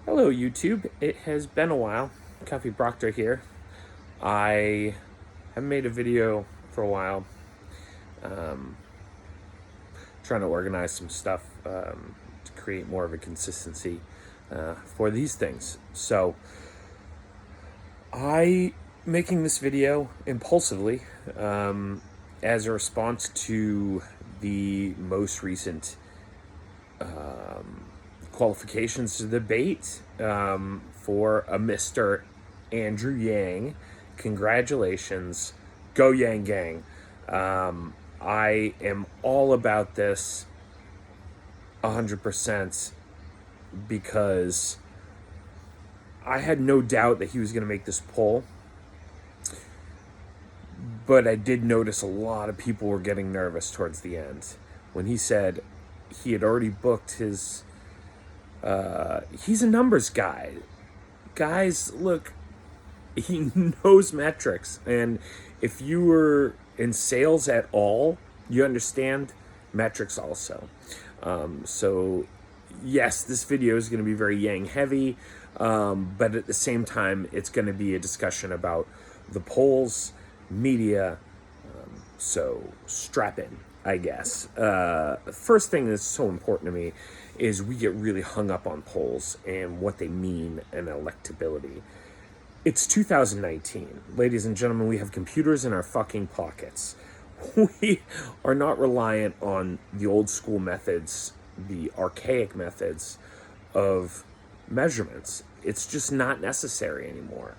Hello, YouTube. It has been a while. Coffee Proctor here. I haven't made a video for a while. Trying to organize some stuff to create more of a consistency for these things. So, I making this video impulsively as a response to the most recent qualifications to the debate for a Mr. Andrew Yang. Congratulations. Go Yang Gang. I am all about this 100% because I had no doubt that he was going to make this poll. But I did notice a lot of people were getting nervous towards the end when he said he had already booked his he's a numbers guy. Guys, look, he knows metrics. And if you were in sales at all, you understand metrics also. So, yes, this video is going to be very Yang heavy. But at the same time, it's going to be a discussion about the polls, media. So strap in, I guess. The first thing that's so important to me is we get really hung up on polls and what they mean and electability. It's 2019. Ladies and gentlemen, we have computers in our fucking pockets. We are not reliant on the old school methods, the archaic methods of measurements. It's just not necessary anymore.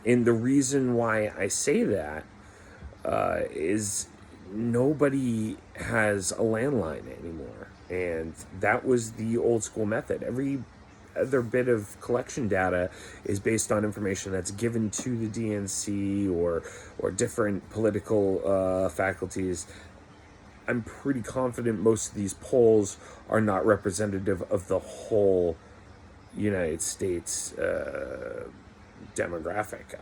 And the reason why I say that is nobody has a landline anymore. And that was the old school method. Every other bit of collection data is based on information that's given to the DNC or different political faculties. I'm pretty confident most of these polls are not representative of the whole United States demographic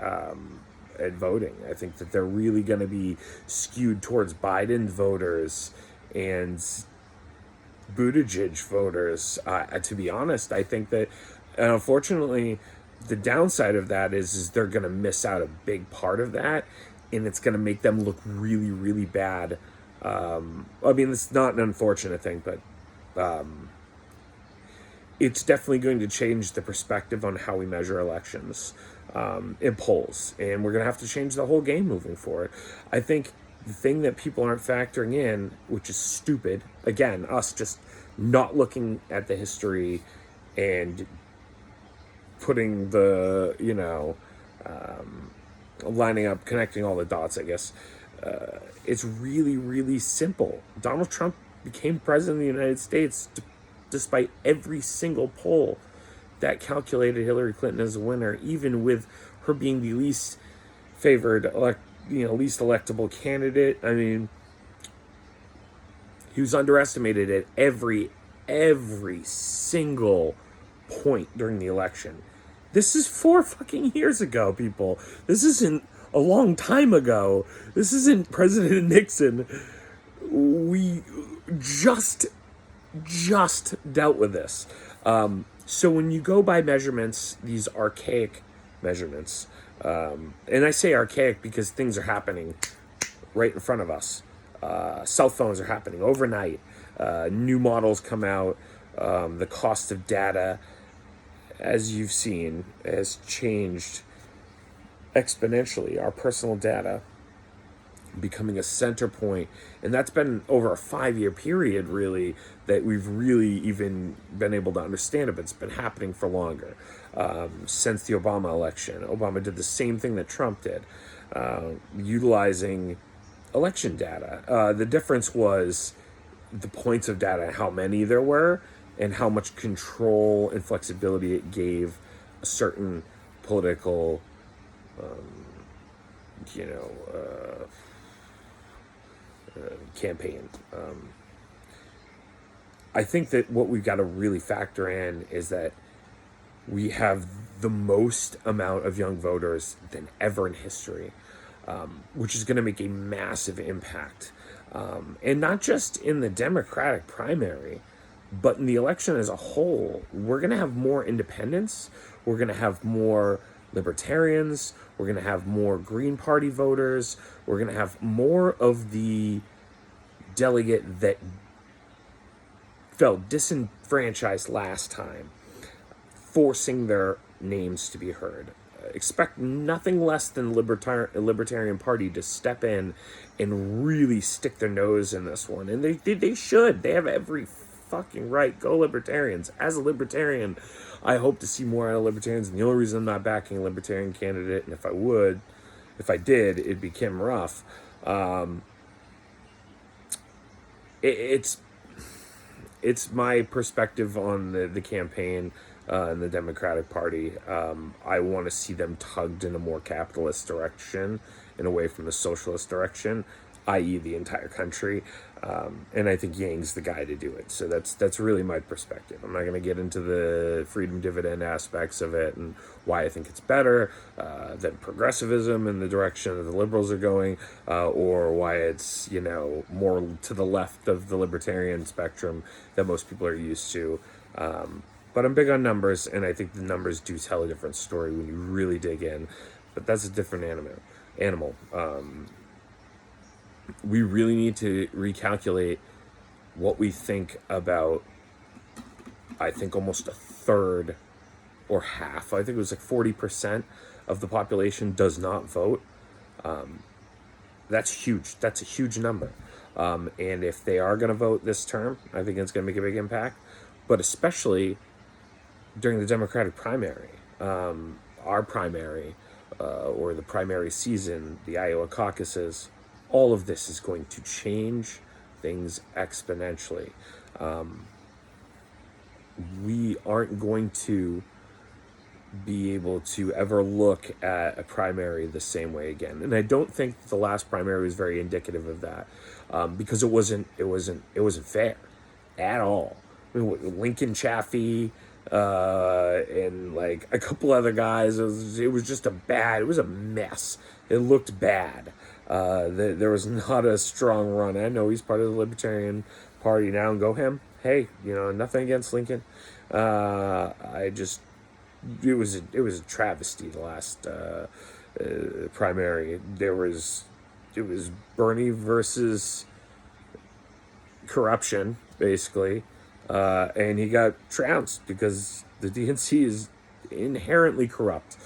at voting. I think that they're really going to be skewed towards Biden voters and Buttigieg voters. To be honest, I think that, unfortunately, the downside of that is they're going to miss out a big part of that, and it's going to make them look really, really bad. I mean, it's not an unfortunate thing, but it's definitely going to change the perspective on how we measure elections in polls, and we're going to have to change the whole game moving forward. I think the thing that people aren't factoring in, which is stupid, again, us just not looking at the history and putting the, lining up, connecting all the dots, I guess. It's really, really simple. Donald Trump became president of the United States despite every single poll that calculated Hillary Clinton as a winner, even with her being the least favored, least electable candidate. I mean, he was underestimated at every single point during the election. This is 4 fucking years ago, people. This isn't a long time ago. This isn't President Nixon. We just dealt with this. So when you go by measurements, these archaic measurements, and I say archaic because things are happening right in front of us. Cell phones are happening overnight. New models come out. The cost of data, as you've seen, has changed exponentially. Our personal data becoming a center point, and that's been over a 5-year period, really, that we've really even been able to understand it, but it's been happening for longer. Since the Obama election, Obama did the same thing that Trump did, utilizing election data. The difference was the points of data, how many there were, and how much control and flexibility it gave a certain political campaign. I think that what we've got to really factor in is that we have the most amount of young voters than ever in history, which is going to make a massive impact. And not just in the Democratic primary, But in the election as a whole, we're going to have more independents. We're going to have more libertarians. We're going to have more Green Party voters. We're going to have more of the delegate that felt disenfranchised last time, forcing their names to be heard. Expect nothing less than Libertarian Party to step in and really stick their nose in this one. And they should. They have every fucking right. Go Libertarians. As a Libertarian, I hope to see more out of Libertarians. And the only reason I'm not backing a Libertarian candidate, and if I did, it'd be Kim Ruff. It's my perspective on the campaign and the Democratic Party. I want to see them tugged in a more capitalist direction and away from the socialist direction, i.e. the entire country. And I think Yang's the guy to do it. So that's really my perspective. I'm not going to get into the freedom dividend aspects of it and why I think it's better than progressivism in the direction that the liberals are going, or why it's, more to the left of the libertarian spectrum that most people are used to. But I'm big on numbers, and I think the numbers do tell a different story when you really dig in. But that's a different animal. We really need to recalculate what we think about, I think, almost a third or half. I think it was like 40% of the population does not vote. That's huge. That's a huge number. And if they are going to vote this term, I think it's going to make a big impact. But especially during the Democratic primary, our primary, or the primary season, the Iowa caucuses, all of this is going to change things exponentially. We aren't going to be able to ever look at a primary the same way again. And I don't think the last primary was very indicative of that, because it wasn't fair at all. I mean, Lincoln Chaffee, and like a couple other guys, it was just it was a mess. It looked bad. There was not a strong run. I know he's part of the Libertarian Party now, and go him. Hey, nothing against Lincoln. It was a travesty, the last primary. It was Bernie versus corruption, basically, and he got trounced because the DNC is inherently corrupt.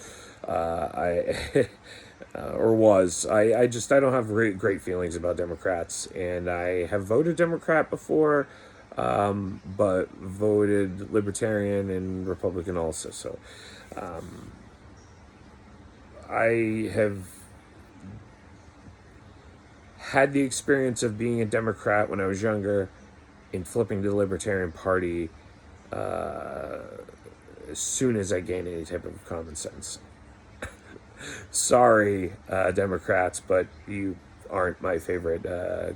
Or was. I don't have great feelings about Democrats, and I have voted Democrat before, but voted Libertarian and Republican also. So I have had the experience of being a Democrat when I was younger and flipping to the Libertarian Party as soon as I gained any type of common sense. Sorry, Democrats, but you aren't my favorite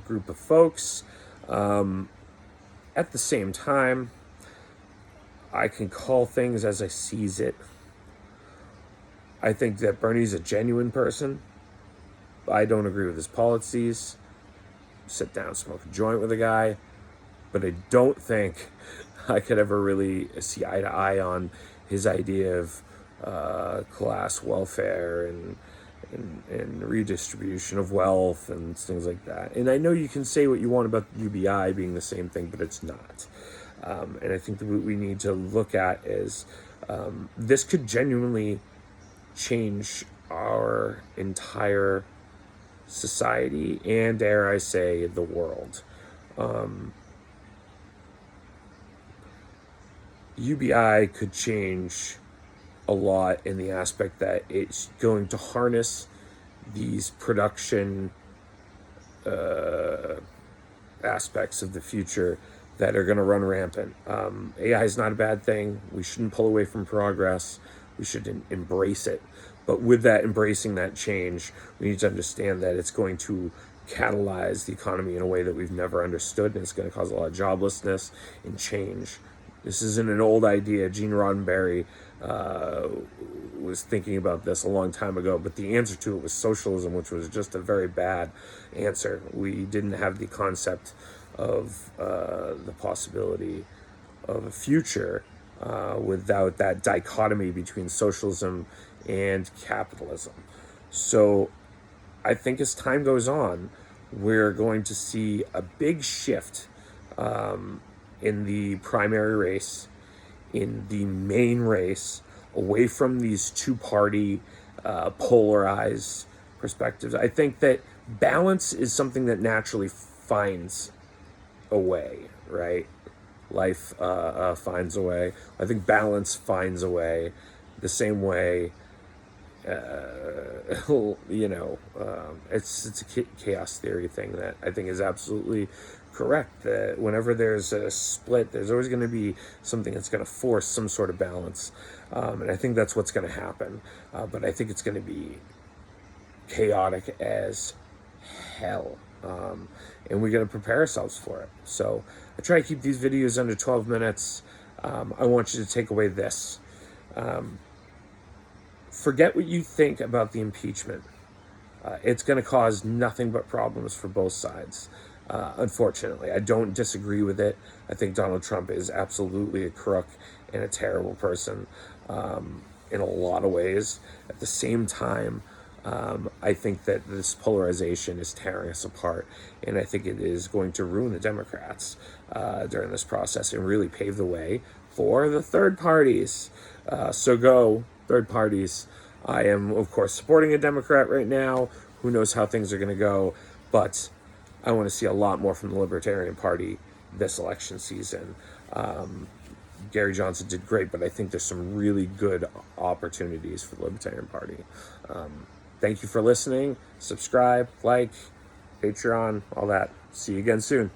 group of folks. At the same time, I can call things as I sees it. I think that Bernie's a genuine person. I don't agree with his policies. Sit down, smoke a joint with a guy. But I don't think I could ever really see eye to eye on his idea of class welfare and redistribution of wealth and things like that. And I know you can say what you want about the UBI being the same thing, but it's not. And I think that what we need to look at is this could genuinely change our entire society and, dare I say, the world. UBI could change a lot in the aspect that it's going to harness these production aspects of the future that are going to run rampant. AI is not a bad thing. We shouldn't pull away from progress. We should embrace it. But with that, embracing that change, we need to understand that it's going to catalyze the economy in a way that we've never understood, and it's going to cause a lot of joblessness and change. This isn't an old idea. Gene Roddenberry was thinking about this a long time ago, but the answer to it was socialism, which was just a very bad answer. We didn't have the concept of the possibility of a future without that dichotomy between socialism and capitalism. So I think as time goes on, we're going to see a big shift in the primary race, in the main race, away from these two-party, polarized perspectives. I think that balance is something that naturally finds a way, right? Life finds a way. I think balance finds a way, the same way. It's a chaos theory thing that I think is absolutely correct. That whenever there's a split, there's always going to be something that's going to force some sort of balance, and I think that's what's going to happen. But I think it's going to be chaotic as hell, and we got to prepare ourselves for it. So I try to keep these videos under 12 minutes. I want you to take away this. Forget what you think about the impeachment. It's going to cause nothing but problems for both sides. Unfortunately, I don't disagree with it. I think Donald Trump is absolutely a crook and a terrible person in a lot of ways. At the same time, I think that this polarization is tearing us apart, and I think it is going to ruin the Democrats during this process and really pave the way for the third parties. So go, third parties. I am, of course, supporting a Democrat right now. Who knows how things are going to go, but I want to see a lot more from the Libertarian Party this election season. Gary Johnson did great, but I think there's some really good opportunities for the Libertarian Party. Thank you for listening. Subscribe, like, Patreon, all that. See you again soon.